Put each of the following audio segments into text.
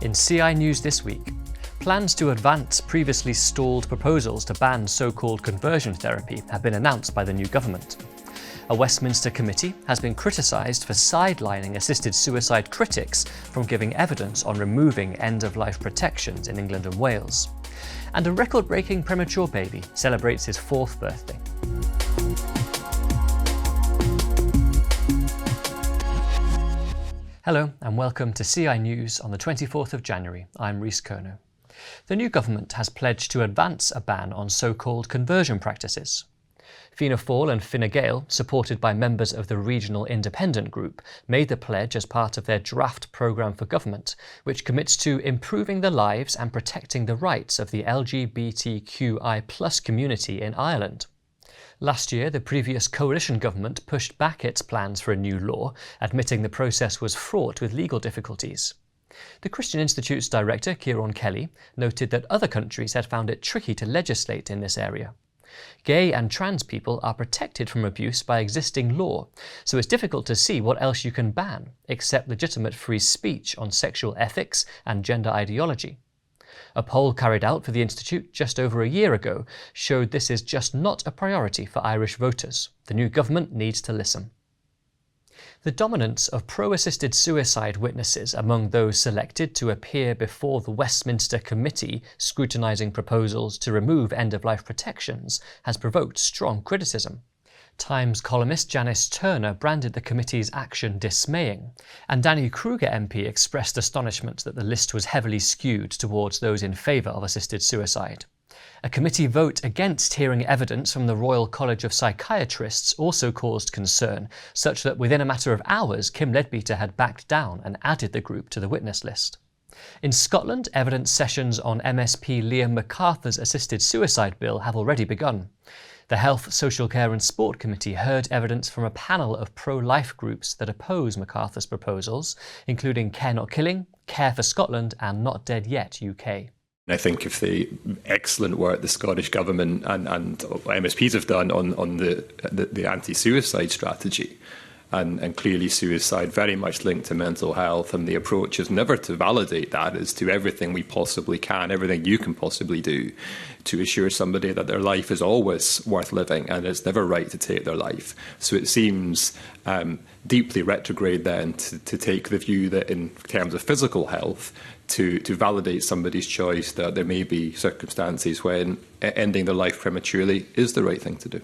In CI News this week, plans to advance previously stalled proposals to ban so-called conversion therapy have been announced by the new government. A Westminster Committee has been criticised for sidelining assisted suicide critics from giving evidence on removing end-of-life protections in England and Wales. And a record-breaking premature baby celebrates his 4th birthday. Hello and welcome to CI News on the 24th of January. I'm Rhys Kerno. The new government has pledged to advance a ban on so-called conversion practices. Fianna Fáil and Fine Gael, supported by members of the Regional Independent Group, made the pledge as part of their draft programme for government, which commits to improving the lives and protecting the rights of the LGBTQI+ community in Ireland. Last year, the previous coalition government pushed back its plans for a new law, admitting the process was fraught with legal difficulties. The Christian Institute's director, Ciarán Kelly, noted that other countries had found it tricky to legislate in this area. Gay and trans people are protected from abuse by existing law, so it's difficult to see what else you can ban, except legitimate free speech on sexual ethics and gender ideology. A poll carried out for the Institute just over a year ago showed this is just not a priority for Irish voters. The new government needs to listen. The dominance of pro-assisted suicide witnesses among those selected to appear before the Westminster Committee scrutinising proposals to remove end-of-life protections has provoked strong criticism. Times columnist Janice Turner branded the committee's action dismaying, and Danny Kruger MP expressed astonishment that the list was heavily skewed towards those in favour of assisted suicide. A committee vote against hearing evidence from the Royal College of Psychiatrists also caused concern, such that within a matter of hours Kim Leadbeater had backed down and added the group to the witness list. In Scotland, evidence sessions on MSP Liam MacArthur's assisted suicide bill have already begun. The Health, Social Care and Sport Committee heard evidence from a panel of pro-life groups that oppose MacArthur's proposals, including Care Not Killing, Care for Scotland and Not Dead Yet UK. I think of the excellent work the Scottish Government and MSPs have done on the anti-suicide strategy, and clearly suicide very much linked to mental health, and the approach is never to validate that, is to everything we possibly can, everything you can possibly do to assure somebody that their life is always worth living and it's never right to take their life. So it seems deeply retrograde then to take the view that in terms of physical health, to validate somebody's choice that there may be circumstances when ending their life prematurely is the right thing to do.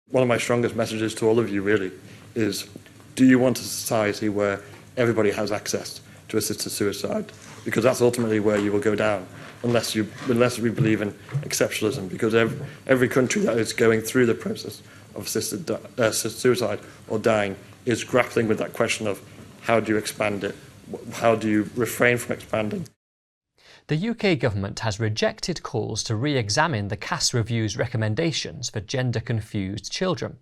One of my strongest messages to all of you really is, do you want a society where everybody has access to assisted suicide? Because that's ultimately where you will go down, unless we believe in exceptionalism, because every country that is going through the process of assisted suicide or dying is grappling with that question of how do you expand it? How do you refrain from expanding? The UK government has rejected calls to re-examine the Cass Review's recommendations for gender-confused children.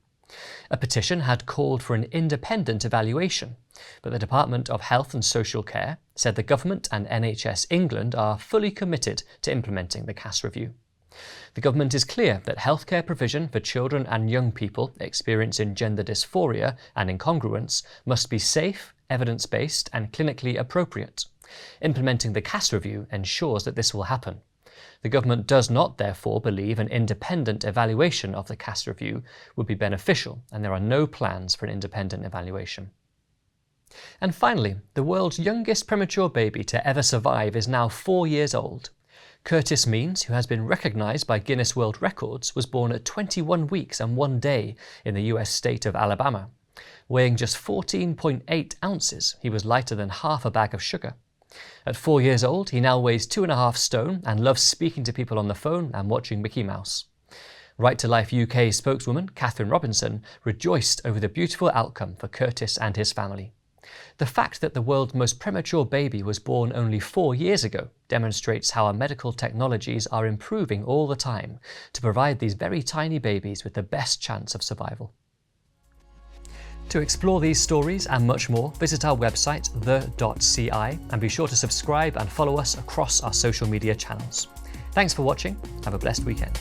A petition had called for an independent evaluation, but the Department of Health and Social Care said the government and NHS England are fully committed to implementing the Cass Review. The government is clear that healthcare provision for children and young people experiencing gender dysphoria and incongruence must be safe, evidence-based and clinically appropriate. Implementing the Cass Review ensures that this will happen. The government does not, therefore, believe an independent evaluation of the Cass Review would be beneficial, and there are no plans for an independent evaluation. And finally, the world's youngest premature baby to ever survive is now 4 years old. Curtis Means, who has been recognised by Guinness World Records, was born at 21 weeks and 1 day in the US state of Alabama. Weighing just 14.8 ounces, he was lighter than half a bag of sugar. At 4 years old, he now weighs 2.5 stone and loves speaking to people on the phone and watching Mickey Mouse. Right to Life UK spokeswoman Catherine Robinson rejoiced over the beautiful outcome for Curtis and his family. The fact that the world's most premature baby was born only 4 years ago demonstrates how our medical technologies are improving all the time to provide these very tiny babies with the best chance of survival. To explore these stories and much more, visit our website, the.ci, and be sure to subscribe and follow us across our social media channels. Thanks for watching. Have a blessed weekend.